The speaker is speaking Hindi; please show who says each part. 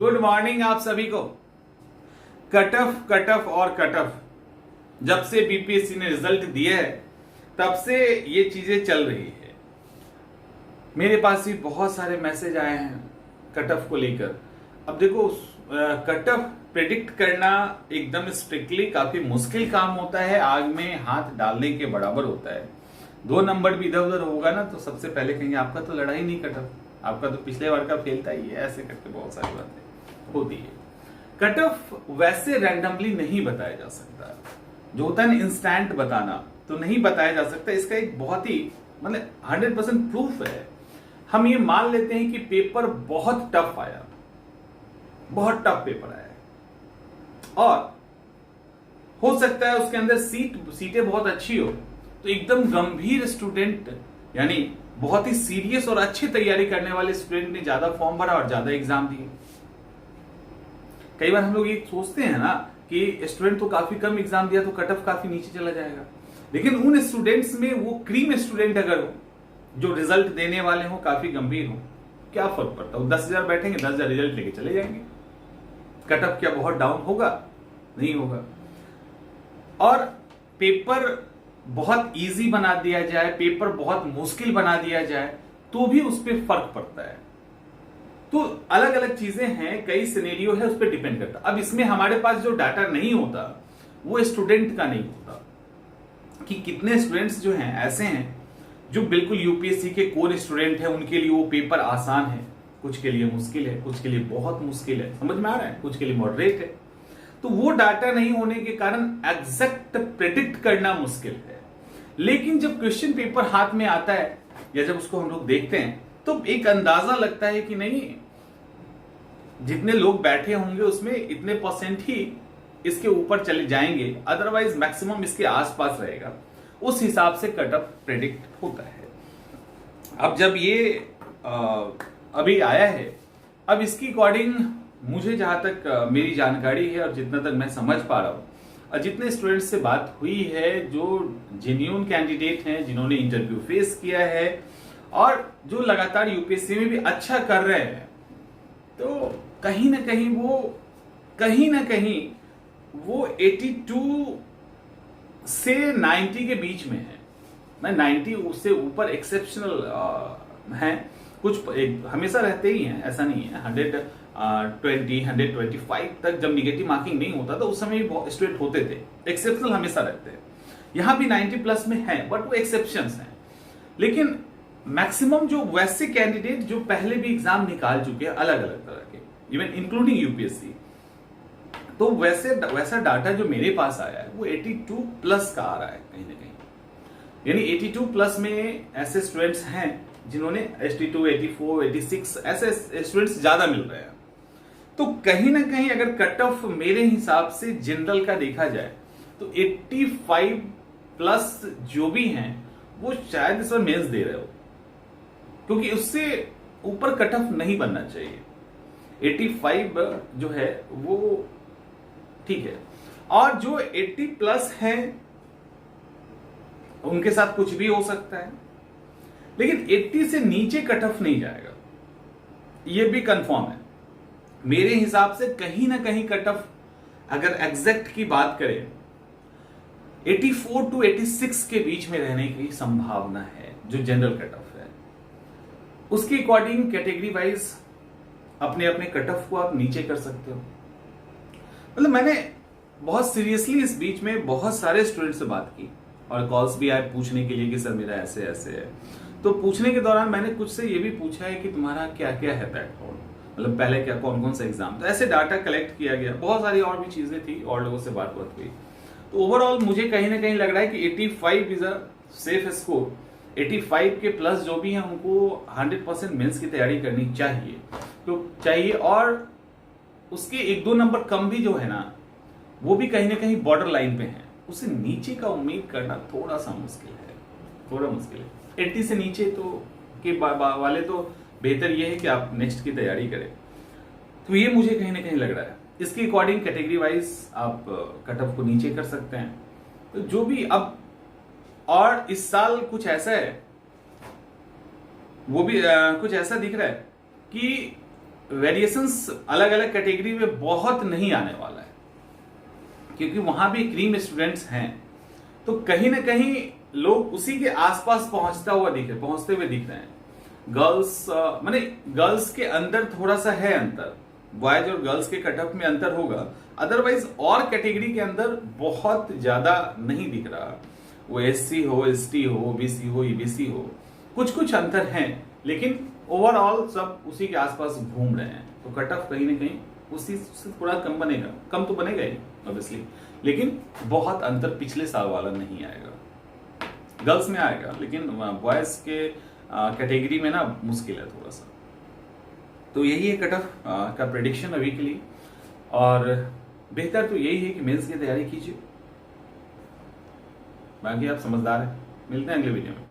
Speaker 1: गुड मॉर्निंग आप सभी को। कट ऑफ और कट ऑफ जब से बीपीएससी ने रिजल्ट दिया है तब से ये चीजें चल रही है। मेरे पास भी बहुत सारे मैसेज आए हैं कट ऑफ को लेकर। अब देखो कट ऑफ प्रेडिक्ट करना एकदम स्ट्रिक्टली काफी मुश्किल काम होता है, आग में हाथ डालने के बराबर होता है। 2 नंबर भी इधर उधर होगा ना तो सबसे पहले कहेंगे आपका तो लड़ा ही नहीं कट ऑफ, आपका तो पिछले बार का फेल था ही है, ऐसे करके बहुत सारी बातें होती है। कट ऑफ वैसे रैंडमली नहीं बताया जा सकता, जो होता है ना इंस्टेंट बताना, तो नहीं बताया जा सकता। इसका एक बहुत ही 100% प्रूफ है। हम ये मान लेते हैं कि पेपर बहुत टफ आया, बहुत टफ पेपर आया और हो सकता है उसके अंदर सीटें बहुत अच्छी हो, तो एकदम गंभीर स्टूडेंट यानी बहुत ही सीरियस और अच्छी तैयारी करने वाले स्टूडेंट ने ज्यादा फॉर्म भरा और ज्यादा एग्जाम दिए। कई बार हम लोग ये सोचते हैं ना कि स्टूडेंट तो काफी कम एग्जाम दिया तो कट ऑफ काफी नीचे चला जाएगा, लेकिन उन स्टूडेंट्स में वो क्रीम स्टूडेंट अगर हो जो रिजल्ट देने वाले हो, काफी गंभीर हो, क्या फर्क पड़ता है? 10,000 बैठेंगे, 10,000 रिजल्ट लेके चले जाएंगे। कट ऑफ क्या बहुत डाउन होगा? नहीं होगा। और पेपर बहुत इजी बना दिया जाए, पेपर बहुत मुश्किल बना दिया जाए तो भी उस पर फर्क पड़ता है। तो अलग अलग चीजें हैं, कई सिनेरियो है, उस पर डिपेंड करता। अब इसमें हमारे पास जो डाटा नहीं होता वो स्टूडेंट का नहीं होता कि कितने स्टूडेंट्स जो हैं ऐसे हैं जो बिल्कुल यूपीएससी के कोर स्टूडेंट हैं, उनके लिए वो पेपर आसान है, कुछ के लिए मुश्किल है, कुछ के लिए बहुत मुश्किल है, समझ में आ रहा है, कुछ के लिए मॉडरेट है। तो वो डाटा नहीं होने के कारण एग्जैक्ट प्रेडिक्ट करना मुश्किल है। लेकिन जब क्वेश्चन पेपर हाथ में आता है या जब उसको हम लोग देखते हैं तो एक अंदाजा लगता है कि नहीं, जितने लोग बैठे होंगे उसमें इतने परसेंट ही इसके ऊपर चले जाएंगे, अदरवाइज मैक्सिमम इसके आसपास रहेगा। उस हिसाब से कट ऑफ प्रेडिक्ट होता है। अब जब ये अभी आया है, अब इसकी अकॉर्डिंग मुझे जहां तक मेरी जानकारी है और जितना तक मैं समझ पा रहा हूं और जितने स्टूडेंट्स से बात हुई है जो जेन्युइन कैंडिडेट हैं, जिन्होंने इंटरव्यू फेस किया है और जो लगातार यूपीएससी में भी अच्छा कर रहे हैं, तो कहीं ना कहीं वो 82 से 90 के बीच में है। मैं 90 उससे ऊपर एक्सेप्शनल है, कुछ हमेशा रहते ही हैं, ऐसा नहीं है। 120 125 तक जब निगेटिव मार्किंग नहीं होता तो उस समय भी स्टूडेंट होते थे, एक्सेप्शनल हमेशा रहते हैं। यहां भी 90 प्लस में है, बट वो एक्सेप्शंस हैं। लेकिन मैक्सिमम जो वैसे कैंडिडेट जो पहले भी एग्जाम निकाल चुके हैं अलग अलग तरह के, इवन इंक्लूडिंग यूपीएससी, तो वैसा डाटा जो मेरे पास आया है वो 82 प्लस का आ रहा है कहीं ना कहीं। यानी 82 प्लस में ऐसे स्टूडेंट्स हैं जिन्होंने 82 84 86 ऐसे स्टूडेंट्स ज्यादा मिल रहे हैं। तो कहीं ना कहीं अगर कट ऑफ मेरे हिसाब से जनरल का देखा जाए तो 85 प्लस जो भी हैं वो शायद इस बार मेंस दे रहे हो, क्योंकि उससे ऊपर कट ऑफ नहीं बनना चाहिए। 85 जो है वो ठीक है, और जो 80 प्लस है उनके साथ कुछ भी हो सकता है, लेकिन 80 से नीचे कट ऑफ नहीं जाएगा, ये भी कंफर्म है मेरे हिसाब से। कहीं ना कहीं कट ऑफ अगर एग्जैक्ट की बात करें 84 to 86 के बीच में रहने की संभावना है, जो जनरल कट ऑफ है। उसके अकॉर्डिंग कैटेगरी वाइज अपने अपने कट ऑफ को आप नीचे कर सकते हो। मतलब मैंने बहुत सीरियसली इस बीच में बहुत सारे स्टूडेंट से बात की और कॉल्स भी आए पूछने के लिए कि सर मेरा ऐसे ऐसे है। तो पूछने के दौरान मैंने कुछ से ये भी पूछा है कि तुम्हारा क्या क्या है बैकग्राउंड, मतलब पहले क्या कौन कौन सा एग्जाम, तो ऐसे डाटा कलेक्ट किया गया। बहुत सारी और भी चीजें थी और लोगों से बात हुई। तो ओवरऑल मुझे कहीं ना कहीं लग रहा है कि 85 इज अ सेफ स्कोर। 85 के प्लस जो भी हैं उनको 100% मेंस की तैयारी करनी चाहिए, तो चाहिए। और उसके 1-2 नंबर कम भी जो है ना, वो भी कहीं ना कहीं बॉर्डर लाइन पे है। उससे नीचे का उम्मीद करना थोड़ा सा मुश्किल है, थोड़ा मुश्किल है। 80 से नीचे तो के वाले तो बेहतर ये है कि आप नेक्स्ट की तैयारी करें। तो ये मुझे कहीं ना कहीं लग रहा है। इसके अकॉर्डिंग कैटेगरी वाइज आप कट ऑफ को नीचे कर सकते हैं। तो जो भी अब, और इस साल कुछ ऐसा है, वो भी कुछ ऐसा दिख रहा है कि वेरिएशंस अलग अलग कैटेगरी में बहुत नहीं आने वाला है, क्योंकि वहां भी क्रीम स्टूडेंट्स हैं, तो कहीं ना कहीं लोग उसी के आसपास पहुंचते हुए दिख रहे हैं। गर्ल्स माने गर्ल्स के अंदर थोड़ा सा है अंतर, बॉयज और गर्ल्स के कटअप में अंतर होगा, अदरवाइज और कैटेगरी के अंदर बहुत ज्यादा नहीं दिख रहा। वो एससी हो, एसटी हो, ओबीसी हो, ईबीसी हो, कुछ कुछ अंतर हैं, लेकिन ओवरऑल सब उसी के आसपास घूम रहे हैं। तो कटअप कहीं ना कहीं उसी से थोड़ा कम बनेगा, कम तो बनेगा ही ऑब्वियसली, लेकिन बहुत अंतर पिछले साल वाला नहीं आएगा। गर्ल्स में आएगा, लेकिन बॉयज के कैटेगरी में ना मुश्किल है थोड़ा सा। तो यही है कटअप का प्रेडिक्शन अभी के लिए, और बेहतर तो यही है कि मेंस की तैयारी कीजिए। बाकी आप समझदार हैं। मिलते हैं अगले वीडियो में।